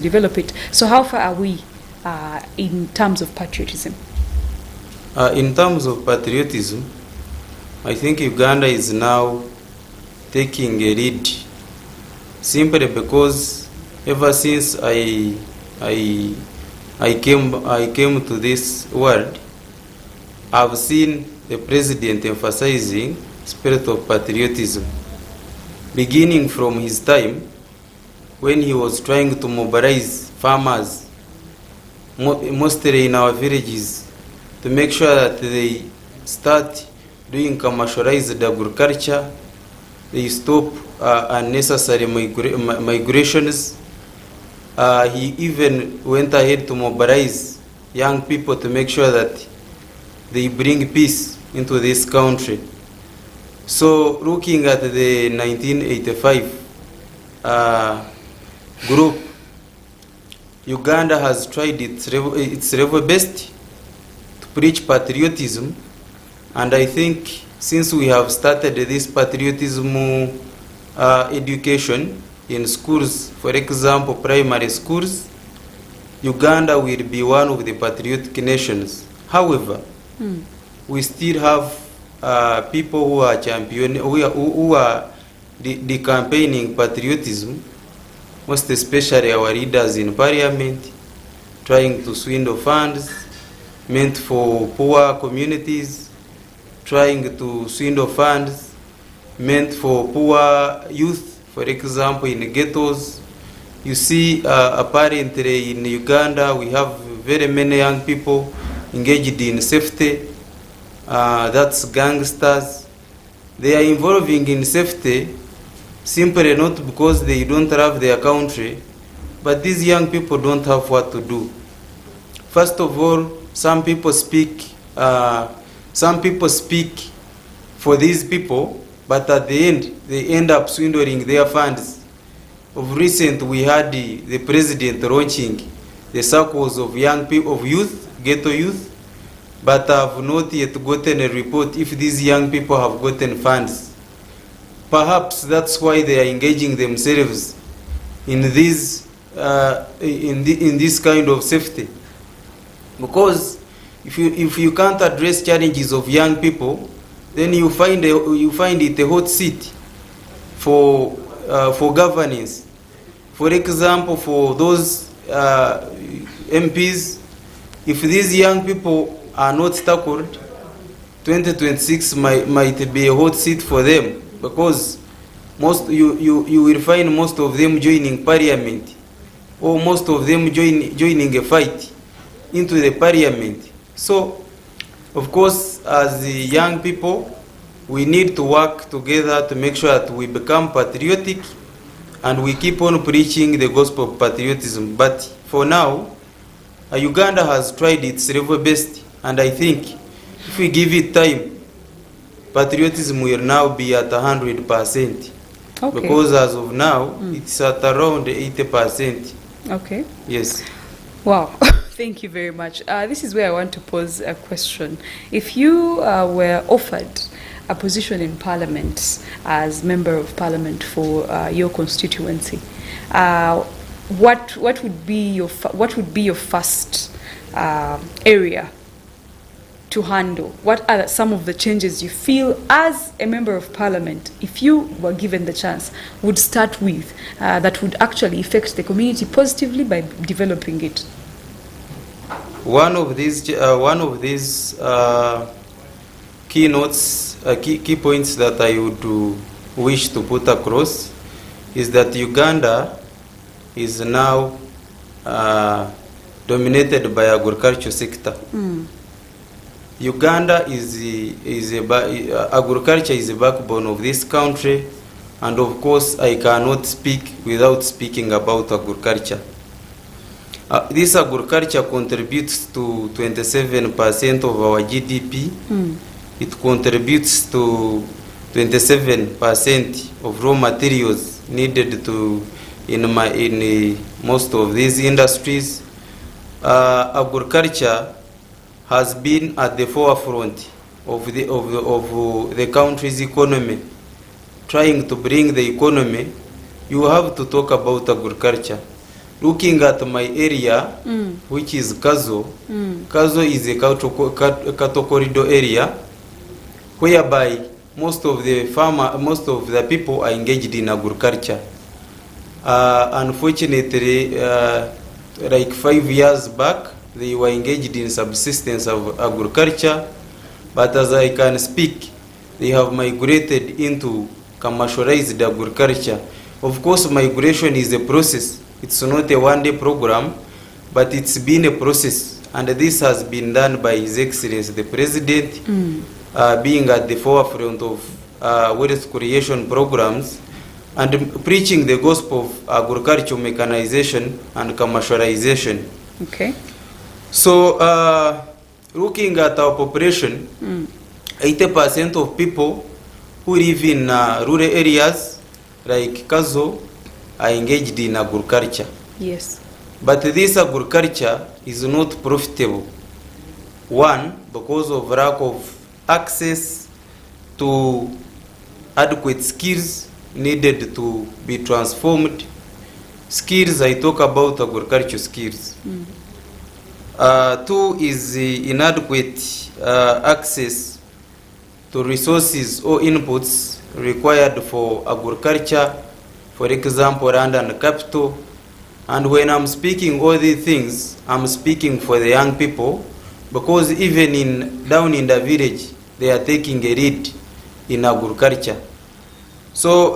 develop it. So how far are we in terms of patriotism? In terms of patriotism, I think Uganda is now taking a lead, simply because ever since I came to this world, I've seen the president emphasizing spirit of patriotism, beginning from his time when he was trying to mobilize farmers, mostly in our villages, to make sure that they start doing commercialized agriculture, they stop unnecessary migrations. He even went ahead to mobilize young people to make sure that they bring peace into this country. So looking at the 1985 group, Uganda has tried its level best to preach patriotism, and I think since we have started this patriotism education in schools, for example, primary schools, Uganda will be one of the patriotic nations. However, we still have people who are who are campaigning patriotism, most especially our leaders in parliament, trying to swindle funds meant for poor communities, trying to swindle funds meant for poor youth, for example, in ghettos. You see, apparently in Uganda, we have very many young people engaged in safety. That's gangsters. They are involving in safety simply not because they don't love their country, but these young people don't have what to do. First of all, some people speak for these people, but at the end, they end up swindling their funds. Of recent, we had the president launching the circles of young people, of youth, ghetto youth, but I have not yet gotten a report if these young people have gotten funds. Perhaps that's why they are engaging themselves in this kind of safety. Because if you can't address challenges of young people, then you find it a hot seat for governance. For example, for those MPs, if these young people are not tackled, 2026 might be a hot seat for them, because you will find most of them joining parliament, or most of them joining a fight into the parliament. So, of course, as the young people, we need to work together to make sure that we become patriotic and we keep on preaching the gospel of patriotism. But for now, Uganda has tried its level best, and I think if we give it time, patriotism will now be at 100%. Okay. Because as of now, it's at around 80%. Okay. Yes. Wow. Thank you very much. This is where I want to pose a question. If you were offered a position in Parliament as Member of Parliament for your constituency, what would be your first area to handle? What are some of the changes you feel as a Member of Parliament, if you were given the chance, would start with that would actually affect the community positively by developing it? One of these keynotes, key points that I would wish to put across is that Uganda is now dominated by agriculture sector. Uganda agriculture is the backbone of this country, and of course I cannot speak without speaking about agriculture. This agriculture contributes to 27% of our GDP. It contributes to 27% of raw materials needed in most of these industries. Agriculture has been at the forefront of the country's economy. Trying to bring the economy, you have to talk about agriculture. looking at my area, which is Kazo, Kazo is a cattle corridor area, whereby most of the people are engaged in agriculture. Unfortunately, like 5 years back, they were engaged in subsistence of agriculture, but as I can speak, they have migrated into commercialized agriculture. Of course, migration is a process. It's not a one-day program, but it's been a process, and this has been done by His Excellency the President, being at the forefront of wealth creation programs and preaching the gospel of agricultural mechanization and commercialization. Okay. So, looking at our population, 80% of people who live in rural areas like Kazo are engaged in agriculture. Yes. But this agriculture is not profitable. One, because of lack of access to adequate skills needed to be transformed. Skills, I talk about agricultural skills. Two is inadequate access to resources or inputs required for agriculture, for example, land and capital. And when I'm speaking all these things, I'm speaking for the young people, because even down in the village, they are taking a lead in agriculture. So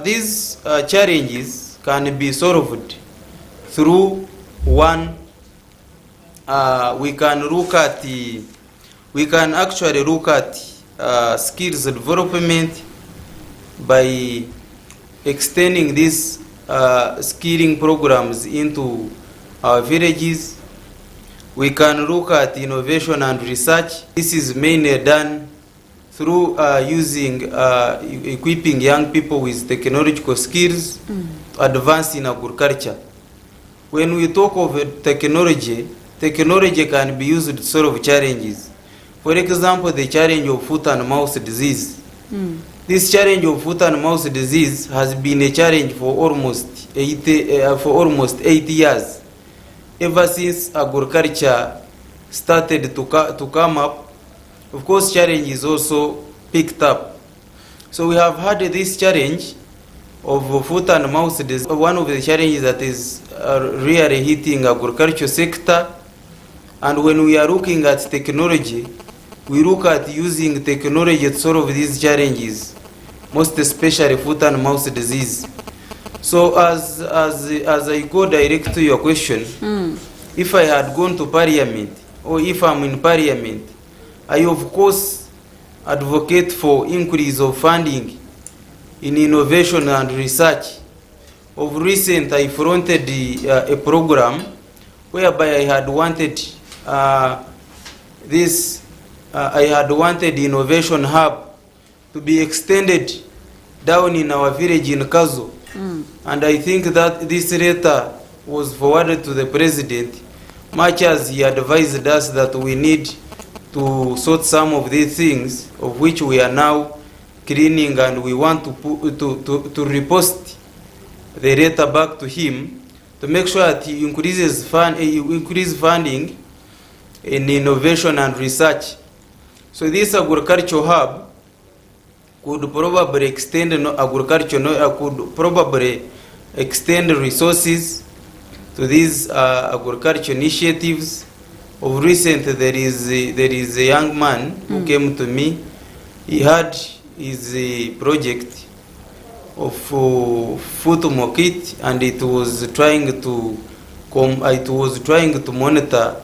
these challenges can be solved through one. We can actually look at skills development by extending these skilling programs into our villages. We can look at innovation and research. This is mainly done through equipping young people with technological skills to advance in agriculture. When we talk of technology can be used to solve challenges. For example, the challenge of foot and mouth disease. This challenge of foot and mouth disease has been a challenge for almost 80 years. Ever since agriculture started to come up, of course, challenges also picked up. So we have had this challenge of foot and mouth disease. One of the challenges that is really hitting agriculture sector. And when we are looking at technology, we look at using technology to solve these challenges, most especially foot and mouth disease. So as I go direct to your question, if I had gone to Parliament, or if I'm in Parliament, I of course advocate for increase of funding in innovation and research. Of recent, I fronted a program whereby I had wanted innovation hub to be extended down in our village in Kazo. And I think that this letter was forwarded to the president, much as he advised us that we need to sort some of these things, of which we are now cleaning, and we want to repost the letter back to him to make sure that he increases funding in innovation and research. So this agricultural hub could probably extend resources to these agricultural initiatives. Of recent, there is a young man who came to me. He had his project of foot market, and it was trying to monitor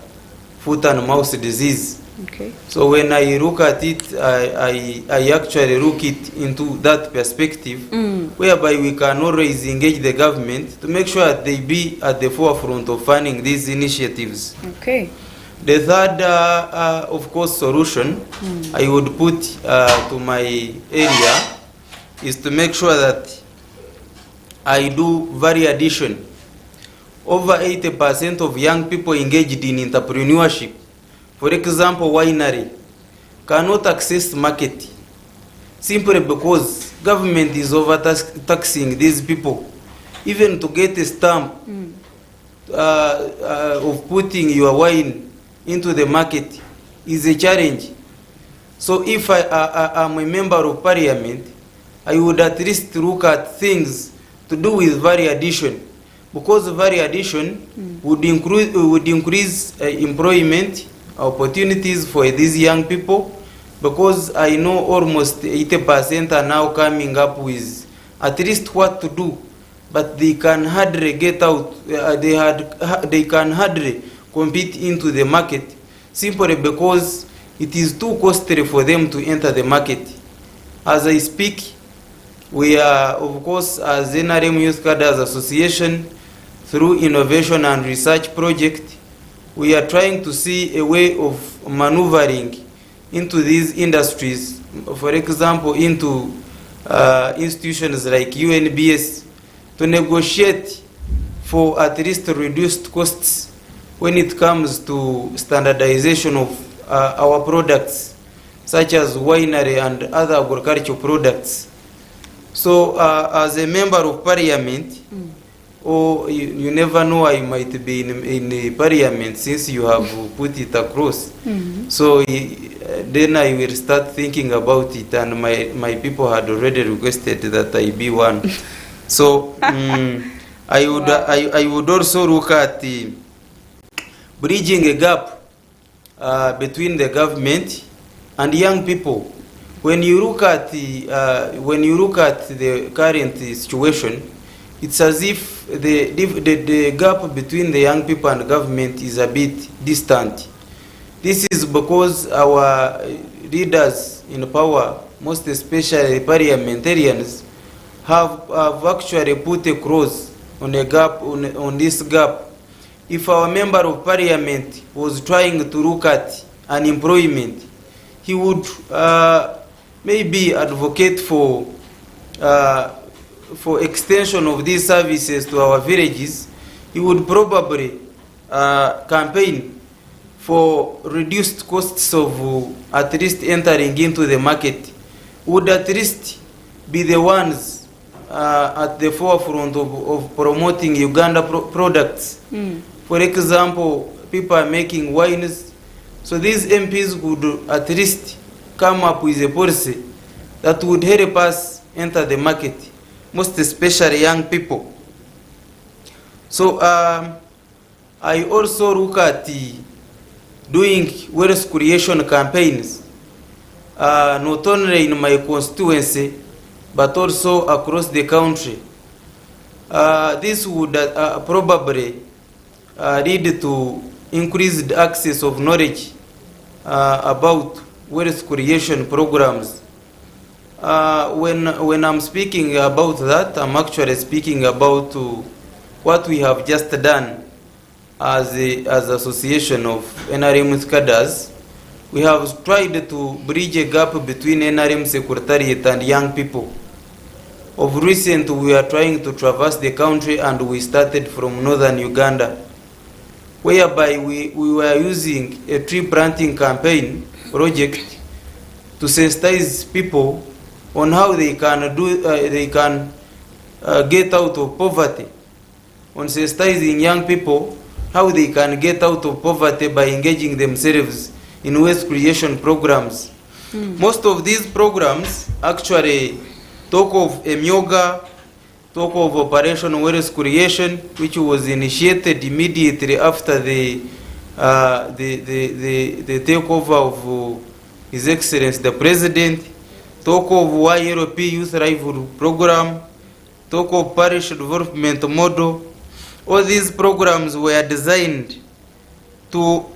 foot and mouth disease. Okay. So when I look at it, I actually look it into that perspective, whereby we can always engage the government to make sure that they be at the forefront of funding these initiatives. Okay. The third, of course, solution I would put to my area is to make sure that I do value addition. Over 80% of young people engaged in entrepreneurship, for example, winery, cannot access market simply because government is overtaxing these people. Even to get a stamp of putting your wine into the market is a challenge. So if I'm a member of parliament, I would at least look at things to do with value addition, because value addition would increase employment opportunities for these young people, because I know almost 80% are now coming up with at least what to do, but they can hardly get out, they can hardly compete into the market, simply because it is too costly for them to enter the market. As I speak, we are, of course, as NRM Youth Cadres Association, through innovation and research project, we are trying to see a way of maneuvering into these industries, for example, into institutions like UNBS, to negotiate for at least reduced costs when it comes to standardization of our products, such as winery and other agricultural products. So as a member of parliament, or you never know, I might be in a parliament, since you have put it across. So then I will start thinking about it, and my people had already requested that I be one. So I would also look at bridging a gap between the government and young people. When you look at the current situation, it's as if the gap between the young people and government is a bit distant. This is because our leaders in power, most especially parliamentarians, have actually put a cross on a gap, on this gap. If our member of parliament was trying to look at unemployment, he would maybe advocate for extension of these services to our villages. He would probably campaign for reduced costs of at least entering into the market, would at least be the ones at the forefront of promoting Uganda products. For example, people are making wines, so these MPs would at least come up with a policy that would help us enter the market, most especially young people. So I also look at doing wealth creation campaigns, not only in my constituency, but also across the country. This would probably lead to increased access of knowledge about wealth creation programs. When I'm speaking about that, I'm actually speaking about what we have just done as association of NRM Youth Cadres. We have tried to bridge a gap between NRM Secretariat and young people. Of recent, we are trying to traverse the country, and we started from northern Uganda, whereby we were using a tree planting campaign project to sensitize people on how they can get out of poverty, on sensitizing young people how they can get out of poverty by engaging themselves in wealth creation programs. Most of these programs actually talk of Emyoga, talk of Operation Wealth Creation, which was initiated immediately after the takeover of His Excellency the President, talk of YLP Youth Rival Program, talk of Parish Development Model. All these programs were designed to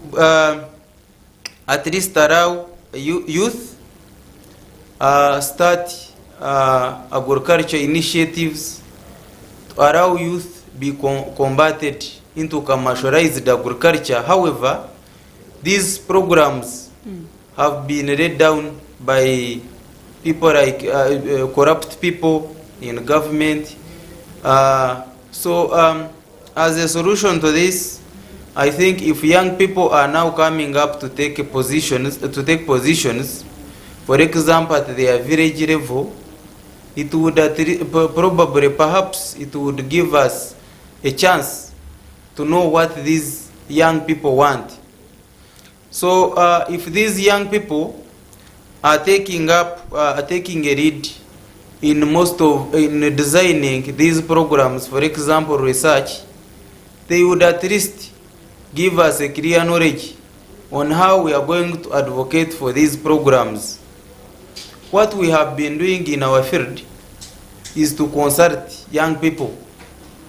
at least allow youth start agriculture initiatives, to allow youth be combated into commercialized agriculture. However, these programs have been laid down by people like corrupt people in government. As a solution to this, I think if young people are now coming up to take positions, for example, at their village level, it would probably, perhaps, it would give us a chance to know what these young people want. So if these young people are taking a lead in designing these programs, for example, research, they would at least give us a clear knowledge on how we are going to advocate for these programs. What we have been doing in our field is to consult young people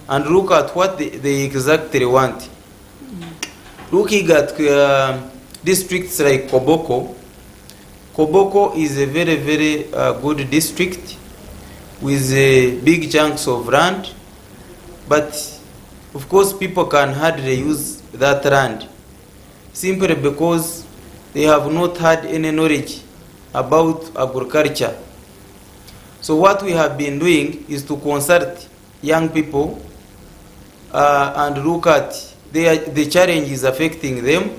and look at what they exactly want. Looking at districts like Koboko, Koboko is a very, very good district with big chunks of land, but of course people can hardly use that land simply because they have not had any knowledge about agriculture. So what we have been doing is to consult young people and look at the challenges affecting them,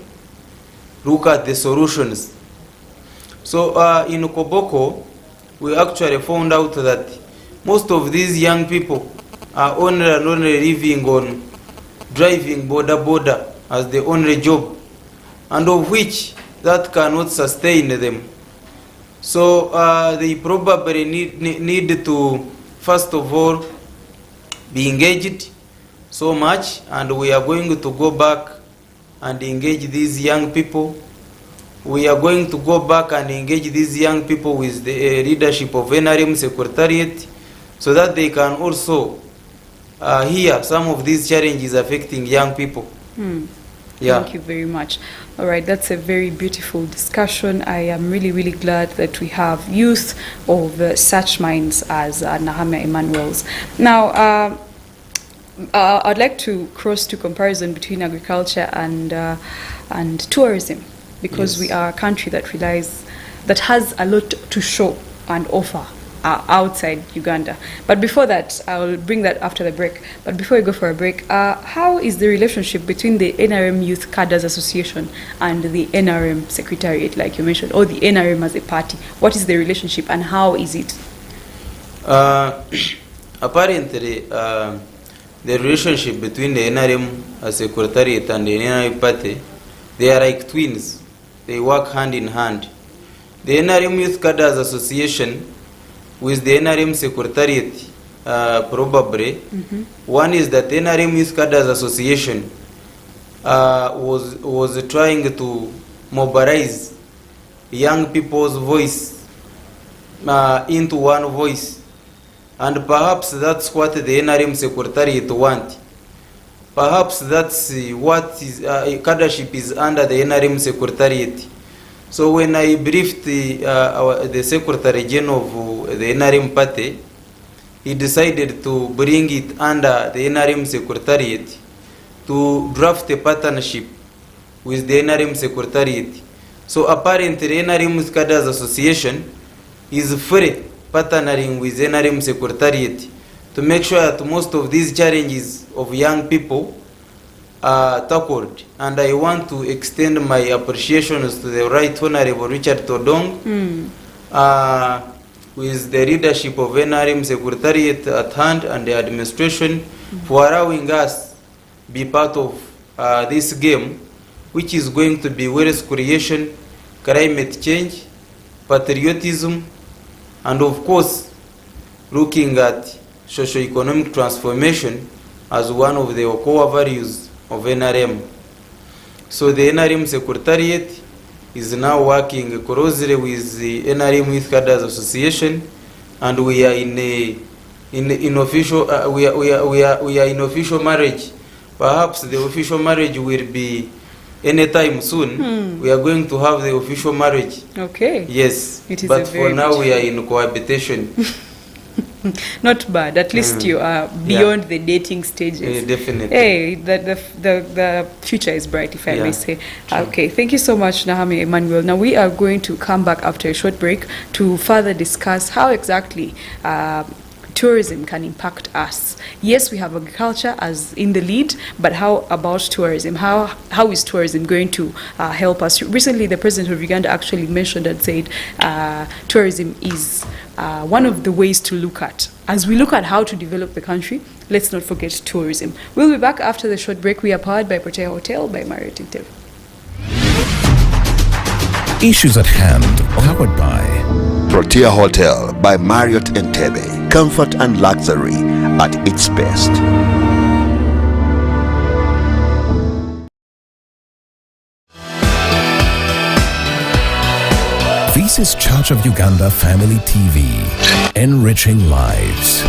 look at the solutions. So in Koboko, we actually found out that most of these young people are only living on driving border as the only job, and of which that cannot sustain them. So they probably need to, first of all, be engaged so much, and we are going to go back and engage these young people. We are going to go back and engage these young people with the leadership of NRM Secretariat so that they can also hear some of these challenges affecting young people. Yeah. Thank you very much. All right, that's a very beautiful discussion. I am really, really glad that we have youth of such minds as Nahamya Emmanuel's. Now, I'd like to cross to comparison between agriculture and tourism, because Yes. we are a country that has a lot to show and offer outside Uganda. But before that, I'll bring that after the break. But before we go for a break, how is the relationship between the NRM Youth Cadres Association and the NRM Secretariat, like you mentioned, or the NRM as a party? What is the relationship and how is it? Apparently, the relationship between the NRM Secretariat and the NRM party, they are like twins. They work hand in hand. The NRM Youth Cadres Association with the NRM Secretariat, probably. One is that the NRM Youth Cadres Association was trying to mobilize young people's voice into one voice. And perhaps that's what the NRM Secretariat want. Perhaps that's what is cadreship is under the NRM Secretariat. So when I briefed the Secretary General of the NRM party, he decided to bring it under the NRM Secretariat to draft a partnership with the NRM Secretariat. So apparently the NRM Cadres Association is free partnering with NRM Secretariat to make sure that most of these challenges of young people are tackled. And I want to extend my appreciations to the Right Honorable Richard Todong, with the leadership of NRM Secretariat at hand and the administration for allowing us be part of this game, which is going to be wealth creation, climate change, patriotism, and of course looking at socio-economic transformation as one of the core values of NRM. So the NRM Secretariat is now working closely with the NRM Youth Cadres Association, and we are in official we are in official marriage. Perhaps the official marriage will be anytime soon. We are going to have the official marriage. Okay. Yes. It is but a for very now we are in cohabitation. Not bad. At least you are beyond the dating stages. Definitely. Hey, the future is bright, if I may say. Okay, thank you so much, Nahamya Emmanuel. Now we are going to come back after a short break to further discuss how exactly tourism can impact us. Yes, we have agriculture as in the lead, but how about tourism? How is tourism going to help us? Recently, the president of Uganda actually mentioned and said tourism is one of the ways to look at. As we look at how to develop the country, let's not forget tourism. We'll be back after the short break. We are powered by Protea Hotel by Marriott in Ther. Issues at hand, powered by Protea Hotel by Marriott Entebbe. Comfort and luxury at its best. This is Church of Uganda Family TV, enriching lives.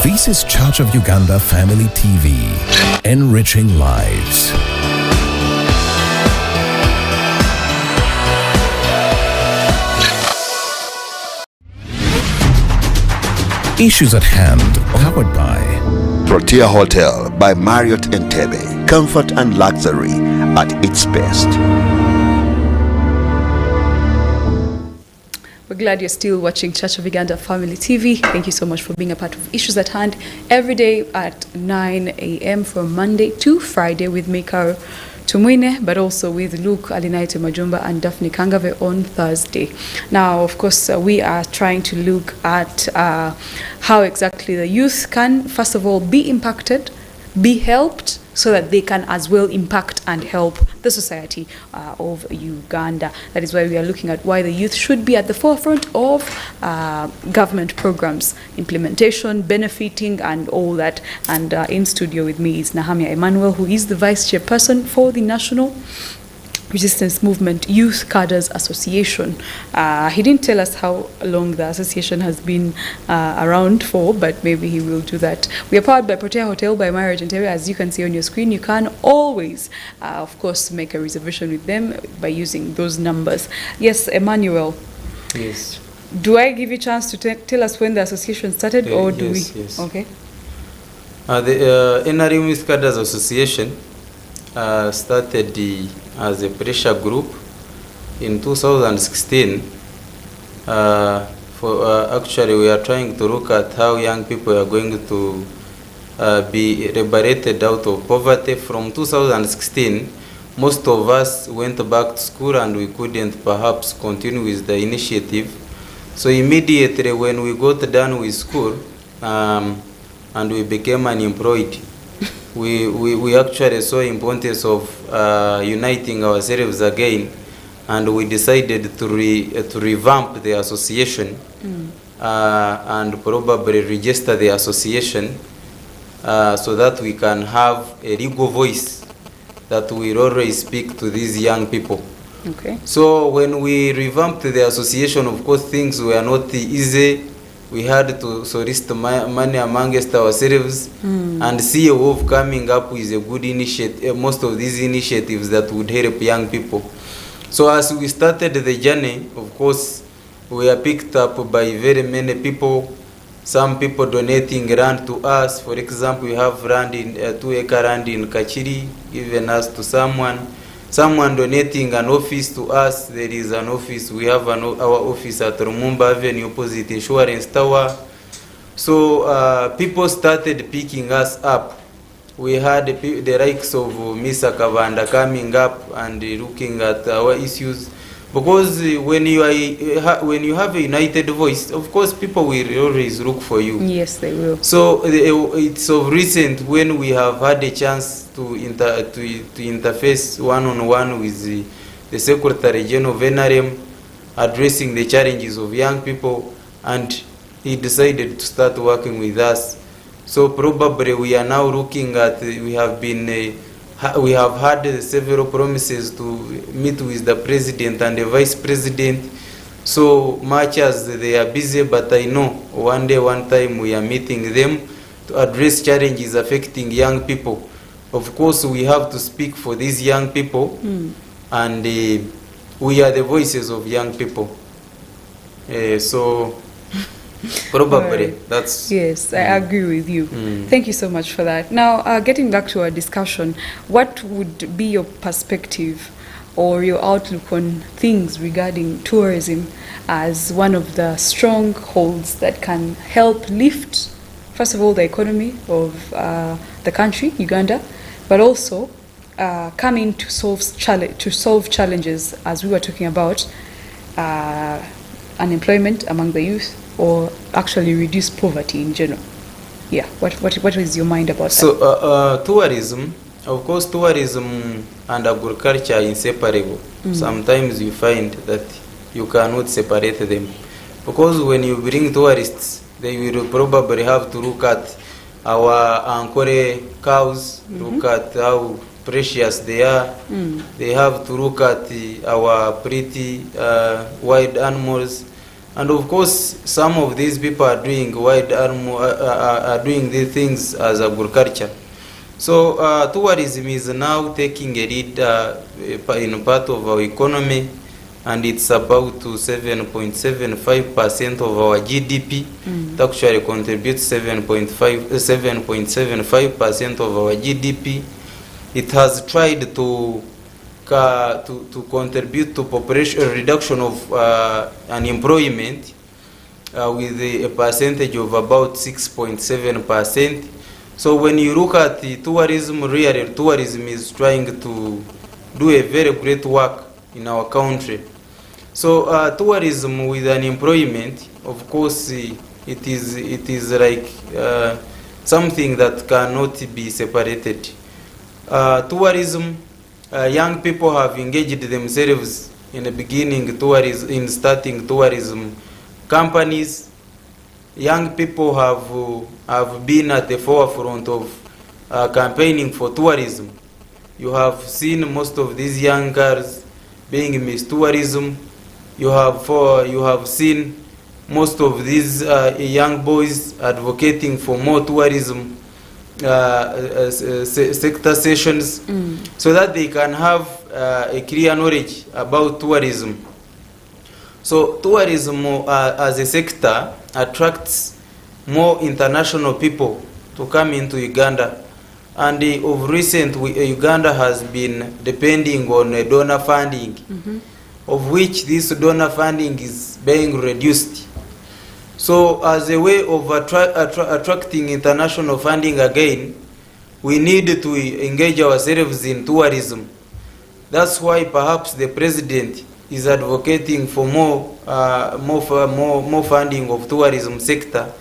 This is Church of Uganda Family TV, enriching lives. Issues at hand, powered by Protea Hotel by Marriott Entebbe. Comfort and luxury at its best. We're glad you're still watching Church of Uganda Family TV. Thank you so much for being a part of Issues at Hand every day at 9 a.m. from Monday to Friday with me, Karo Tumwine, but also with Luke Alinaito Majumba and Daphne Kangave on Thursday. Now, of course, we are trying to look at how exactly the youth can, first of all, be impacted be helped so that they can as well impact and help the society of Uganda. That is why we are looking at why the youth should be at the forefront of government programs, implementation, benefiting, and all that. And in studio with me is Nahamya Emmanuel, who is the Vice Chairperson for the National Resistance Movement Youth Cadres Association. He didn't tell us how long the association has been around for, but maybe he will do that. We are powered by Protea Hotel by Marriott Interior. As you can see on your screen, you can always, of course, make a reservation with them by using those numbers. Yes, Emmanuel. Yes. Do I give you a chance to tell us when the association started, or do yes, we? Yes. Okay. The NRM Youth Cadres Association started as a pressure group in 2016. Actually, we are trying to look at how young people are going to be liberated out of poverty. From 2016, most of us went back to school and we couldn't perhaps continue with the initiative. So immediately when we got done with school and we became unemployed, we actually saw importance of uniting ourselves again, and we decided to revamp the association and probably register the association so that we can have a legal voice that will always speak to these young people. Okay. So when we revamped the association, of course, things were not easy. We had to solicit money amongst ourselves and see a way of coming up with a good initiative, most of these initiatives that would help young people. So as we started the journey, of course, we are picked up by very many people. Some people donating land to us. For example, we have land in 2-acre land in Kachiri, given us to someone. Someone donating an office to us. There is an office. We have our office at Rumumba Avenue, opposite Insurance Tower. So people started picking us up. We had the likes of Mr. Kavanda coming up and looking at our issues. Because when you have a united voice, of course, people will always look for you. Yes, they will. So it's of recent when we have had a chance to interface one-on-one with the Secretary General of NRM, addressing the challenges of young people, and he decided to start working with us. So probably we are now looking at, we have had several promises to meet with the President and the Vice President, so much as they are busy, but I know one day, one time we are meeting them to address challenges affecting young people. Of course, we have to speak for these young people, and we are the voices of young people. So probably that's... Yes, I agree with you. Thank you so much for that. Now, getting back to our discussion, what would be your perspective or your outlook on things regarding tourism as one of the strongholds that can help lift, first of all, the economy of the country, Uganda, but also come in to solve challenges, as we were talking about, unemployment among the youth, or actually reduce poverty in general? Yeah, what is your mind about that? So tourism, of course, tourism and agriculture are inseparable. Sometimes you find that you cannot separate them, because when you bring tourists, they will probably have to look at our Ankore cows, look at how precious they are. They have to look at our pretty wild animals. And of course, some of these people are doing are doing these things as agriculture. So tourism is now taking a lead in part of our economy, and it's about to 7.75% of our GDP. It actually contributes 7.75% of our GDP. It has tried to contribute to population reduction of unemployment with a percentage of about 6.7%. So when you look at the tourism, really tourism is trying to do a very great work in our country. So tourism with unemployment, of course, it is like something that cannot be separated. Tourism, young people have engaged themselves in the beginning in starting tourism companies. Young people have been at the forefront of campaigning for tourism. You have seen most of these young girls being Miss Tourism. You have seen most of these young boys advocating for more tourism sector sessions, so that they can have a clear knowledge about tourism. So tourism as a sector attracts more international people to come into Uganda. And of recent, Uganda has been depending on donor funding, of which this donor funding is being reduced. So as a way of attracting international funding again, we need to engage ourselves in tourism. That's why perhaps the president is advocating for more funding of tourism sector,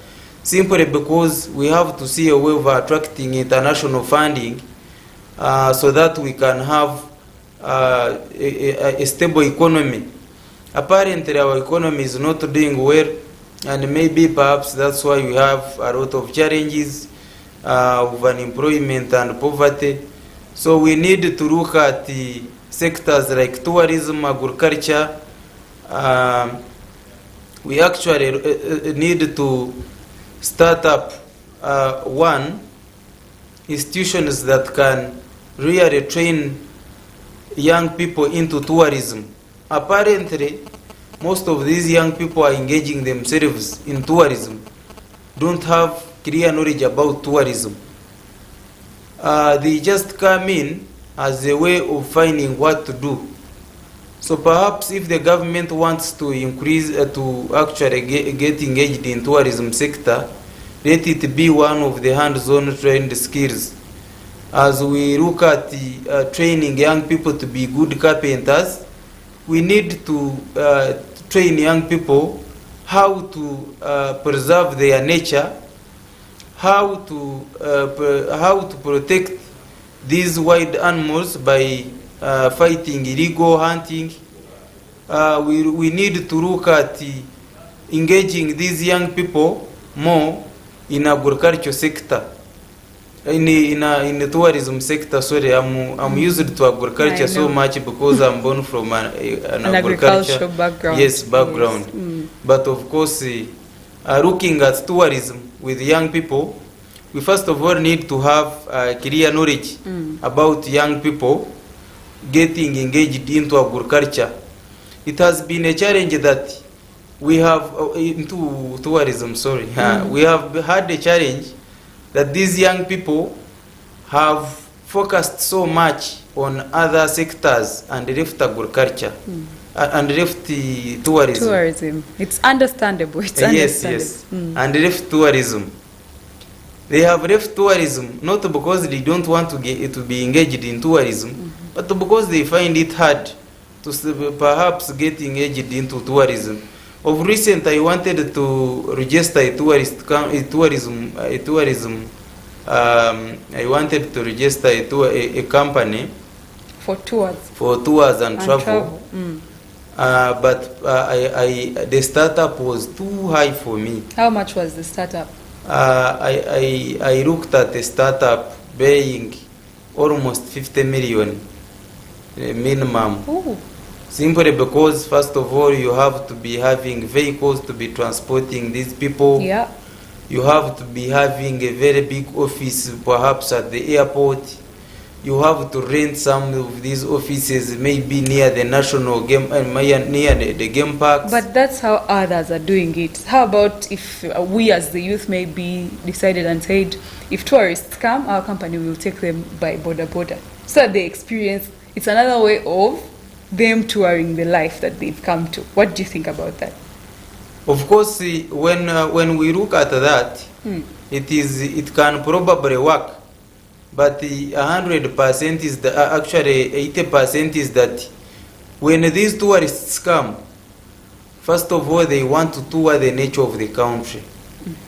simply because we have to see a way of attracting international funding so that we can have a stable economy. Apparently our economy is not doing well, and maybe perhaps that's why we have a lot of challenges of unemployment and poverty. So we need to look at the sectors like tourism, agriculture. We actually need to start up institutions that can really train young people into tourism. Apparently, most of these young people are engaging themselves in tourism, don't have clear knowledge about tourism. They just come in as a way of finding what to do. So perhaps if the government wants to increase, to actually get engaged in tourism sector, let it be one of the hands-on trained skills. As we look at training young people to be good carpenters, we need to train young people how to preserve their nature, how to protect these wild animals by fighting illegal hunting. We need to look at engaging these young people more in agriculture sector, in the tourism sector. Sorry, I'm used to agriculture so much because I'm born from an agricultural background. Yes, background. Yes. But of course, looking at tourism with young people, we first of all need to have clear knowledge about young people getting engaged into agriculture. It has been a challenge that we have into tourism. Sorry, we have had a challenge that these young people have focused so much on other sectors and left agriculture and left tourism. Tourism. It's understandable. It's understandable. Yes. And left tourism. They have left tourism not because they don't want to be engaged in tourism, but because they find it hard to perhaps get engaged into tourism. Of recent, I wanted to register I wanted to register a company for tours and travel. But the startup was too high for me. How much was the startup? I looked at the startup paying almost 50 million minimum. Ooh. Simply because, first of all, you have to be having vehicles to be transporting these people. Yeah. You have to be having a very big office, perhaps at the airport. You have to rent some of these offices, maybe near the national game, near the game parks. But that's how others are doing it. How about if we as the youth maybe decided and said, if tourists come, our company will take them by border, so that they experience. It's another way of them touring the life that they've come to. What do you think about that? Of course, when we look at that, it can probably work, but 100% is actually 80% is that when these tourists come, first of all, they want to tour the nature of the country.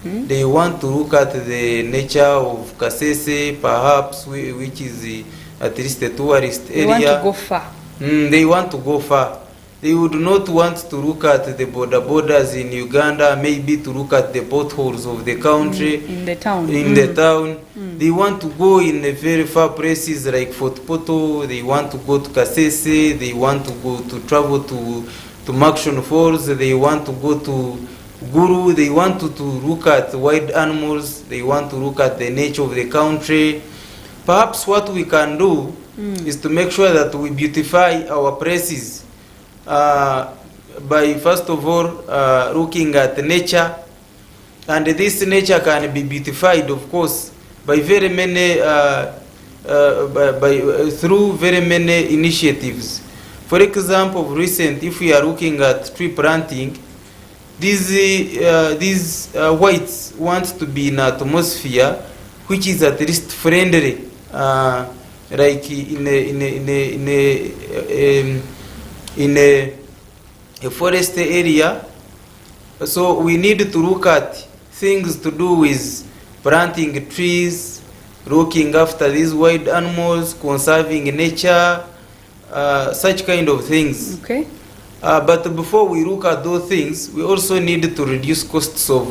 They want to look at the nature of Kasese, perhaps, which is at least a tourist area. They want to go far. They want to go far. They would not want to look at the borders in Uganda, maybe to look at the potholes of the country. In the town. The town. They want to go in the very far places like Fort Poto. They want to go to Kasese. They want to go to travel to Makshon Falls. They want to go to Guru. They want to look at wild animals. They want to look at the nature of the country. Perhaps what we can do is to make sure that we beautify our places by first of all looking at nature, and this nature can be beautified, of course, by very many through very many initiatives. For example, recent, if we are looking at tree planting, these whites want to be in atmosphere which is at least friendly, like in a forest area. So we need to look at things to do with planting trees, looking after these wild animals, conserving nature, such kind of things. Okay. But before we look at those things, we also need to reduce costs of.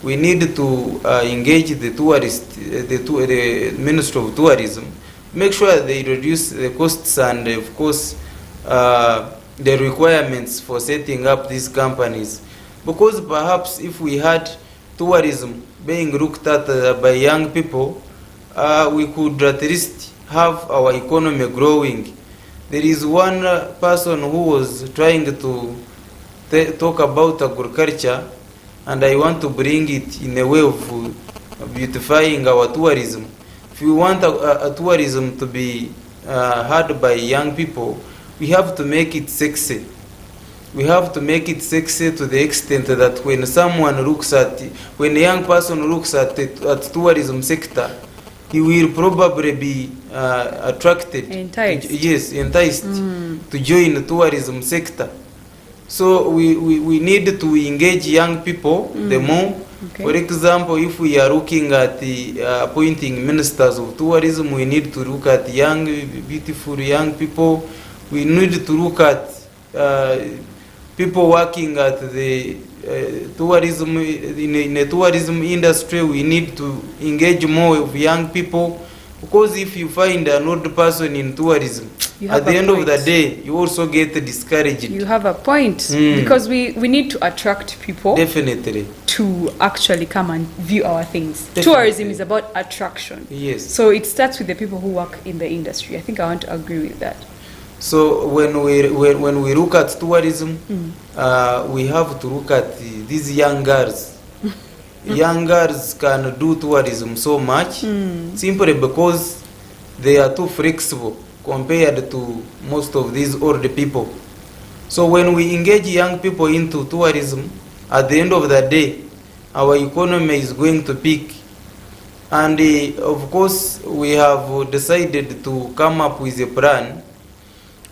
We need to engage the tourist, the Ministry of Tourism, make sure they reduce the costs and, of course, the requirements for setting up these companies. Because perhaps if we had tourism being looked at by young people, we could at least have our economy growing. There is one person who was trying to talk about agriculture, and I want to bring it in a way of beautifying our tourism. If we want a tourism to be had by young people, we have to make it sexy. We have to make it sexy to the extent that when someone looks at, when a young person looks at tourism sector, he will probably be attracted. Enticed. Enticed to join the tourism sector. So we need to engage young people the more. Okay. For example, if we are looking at the appointing ministers of tourism, we need to look at young, beautiful young people. We need to look at people working at the tourism, in the tourism industry. We need to engage more of young people, because if you find an old person in tourism, at the end of the day, you also get discouraged. You have a point, because we need to attract people. Definitely. To actually come and view our things. Definitely. Tourism is about attraction. Yes. So it starts with the people who work in the industry. I think I want to agree with that. So when we look at tourism, we have to look at these young girls. Young girls can do tourism so much, simply because they are too flexible compared to most of these old people. So when we engage young people into tourism, at the end of the day, our economy is going to peak. And of course, we have decided to come up with a plan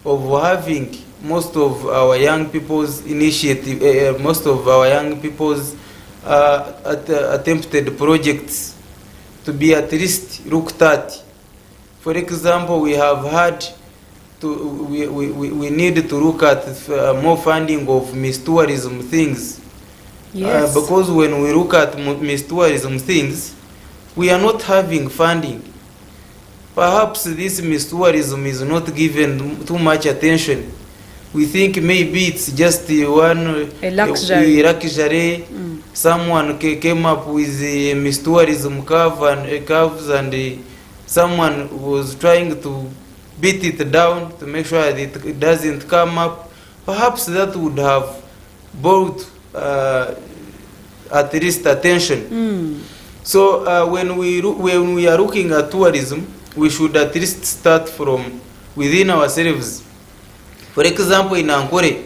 of having most of our young people's initiative, most of our young people's attempted projects to be at least looked at. For example, we have had to, we need to look at more funding of Miss Tourism things. Yes. Because when we look at Miss Tourism things, we are not having funding. Perhaps this Miss Tourism is not given too much attention. We think maybe it's just one a luxury. Someone came up with a Miss Tourism curves and someone was trying to beat it down to make sure that it doesn't come up. Perhaps that would have brought at least attention. So when we are looking at tourism, we should at least start from within ourselves. For example, in Ankore,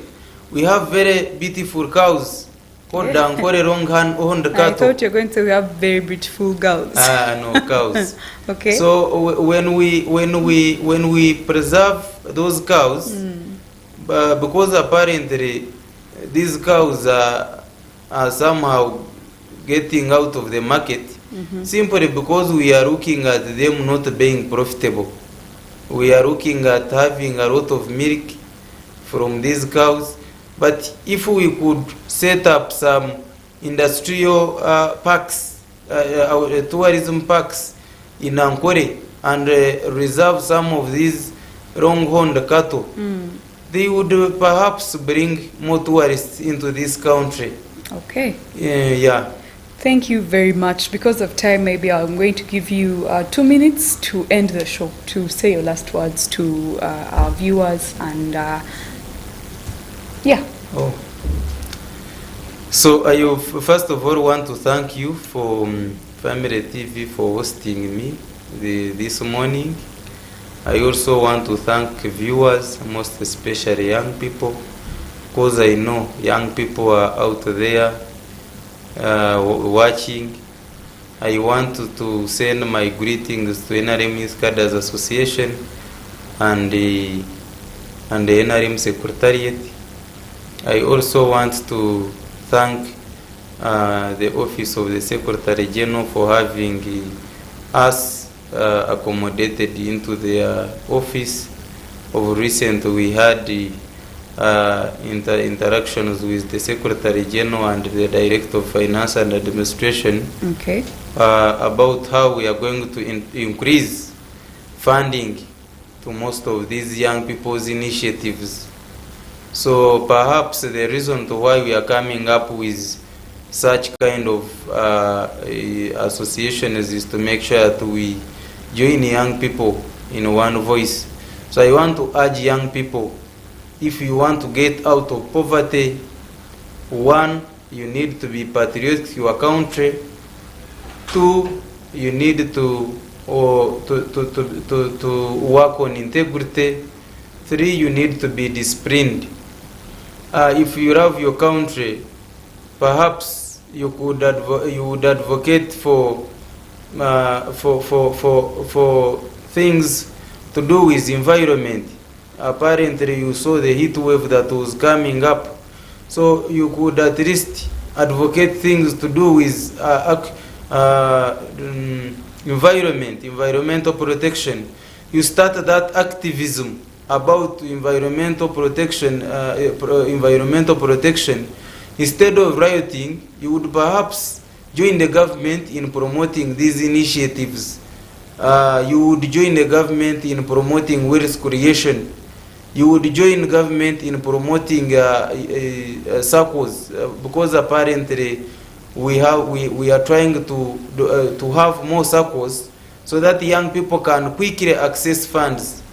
we have very beautiful cows called Ankore long-horned cattle. I thought you were going to have very beautiful girls. No, cows. Okay. So when we preserve those cows, because apparently these cows are somehow getting out of the market, simply because we are looking at them not being profitable. We are looking at having a lot of milk from these cows. But if we could set up some industrial parks, tourism parks in Ankole, and reserve some of these long-horned cattle, they would perhaps bring more tourists into this country. Okay. Yeah. Thank you very much. Because of time, maybe I'm going to give you 2 minutes to end the show, to say your last words to our viewers, and yeah. Oh. So I first of all want to thank you for Family TV for hosting me this morning. I also want to thank viewers, most especially young people, because I know young people are out there watching. I want to send my greetings to NRM Youth Cadres Association and the NRM Secretariat. I also want to thank the Office of the Secretary General for having us accommodated into their office. Of recent, we had interactions with the Secretary General and the Director of Finance and Administration about how we are going to increase funding to most of these young people's initiatives. So perhaps the reason to why we are coming up with such kind of associations is to make sure that we join young people in one voice. So I want to urge young people, if you want to get out of poverty, one, you need to be patriotic to your country. Two, you need to work on integrity. Three, you need to be disciplined. If you love your country, perhaps you would advocate for things to do with environment. Apparently, you saw the heat wave that was coming up, so you could at least advocate things to do with environmental protection. You start that activism about environmental protection. Instead of rioting, you would perhaps join the government in promoting these initiatives. You would join the government in promoting wealth creation. You would join government in promoting circles, because apparently we are trying to have more circles so that young people can quickly access funds.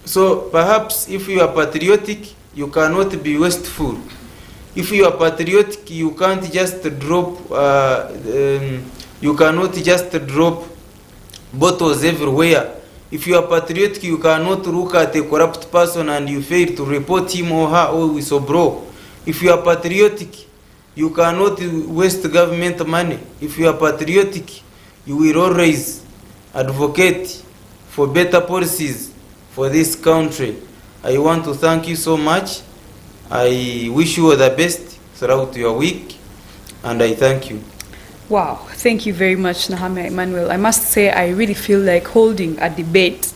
So perhaps if you are patriotic, you cannot be wasteful. If you are patriotic, you can't just drop. You cannot just drop bottles everywhere. If you are patriotic, you cannot look at a corrupt person and you fail to report him or her or whistleblow. If you are patriotic, you cannot waste government money. If you are patriotic, you will always advocate for better policies for this country. I want to thank you so much. I wish you all the best throughout your week, and I thank you. Wow, thank you very much, Nahamya Emmanuel. I must say, I really feel like holding a debate.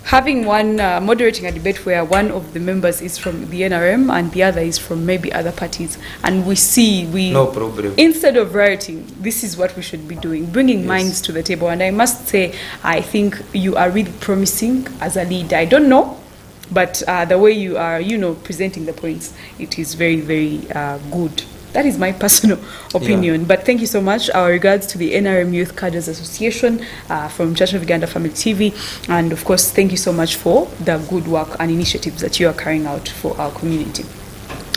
Having moderating a debate where one of the members is from the NRM and the other is from maybe other parties, and no problem. Instead of rioting, this is what we should be doing, bringing minds to the table. And I must say, I think you are really promising as a leader. I don't know, but the way you are, presenting the points, it is very, very good. That is my personal opinion. Yeah. But thank you so much. Our regards to the NRM Youth Cadres Association from Church of Uganda Family TV. And of course, thank you so much for the good work and initiatives that you are carrying out for our community.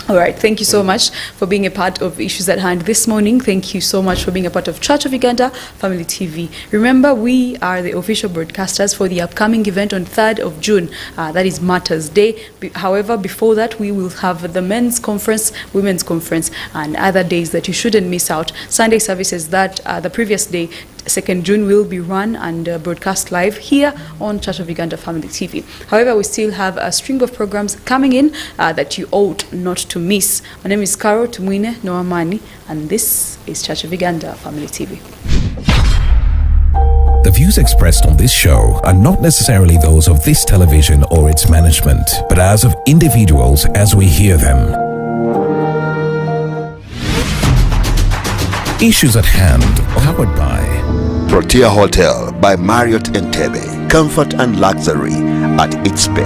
All right, thank you so much for being a part of Issues at Hand this morning. Thank you so much for being a part of Church of Uganda Family TV. Remember, we are the official broadcasters for the upcoming event on 3rd of June. That is Martyrs Day. However, before that, we will have the men's conference, women's conference, and other days that you shouldn't miss out. Sunday services that the previous day 2nd June will be run and broadcast live here on Church of Uganda Family TV. However, we still have a string of programs coming in that you ought not to miss. My name is Carol Tumwine Noamani, and this is Church of Uganda Family TV. The views expressed on this show are not necessarily those of this television or its management, but as of individuals as we hear them. Issues at hand, powered by Protea Hotel by Marriott Entebbe. Comfort and luxury at its best.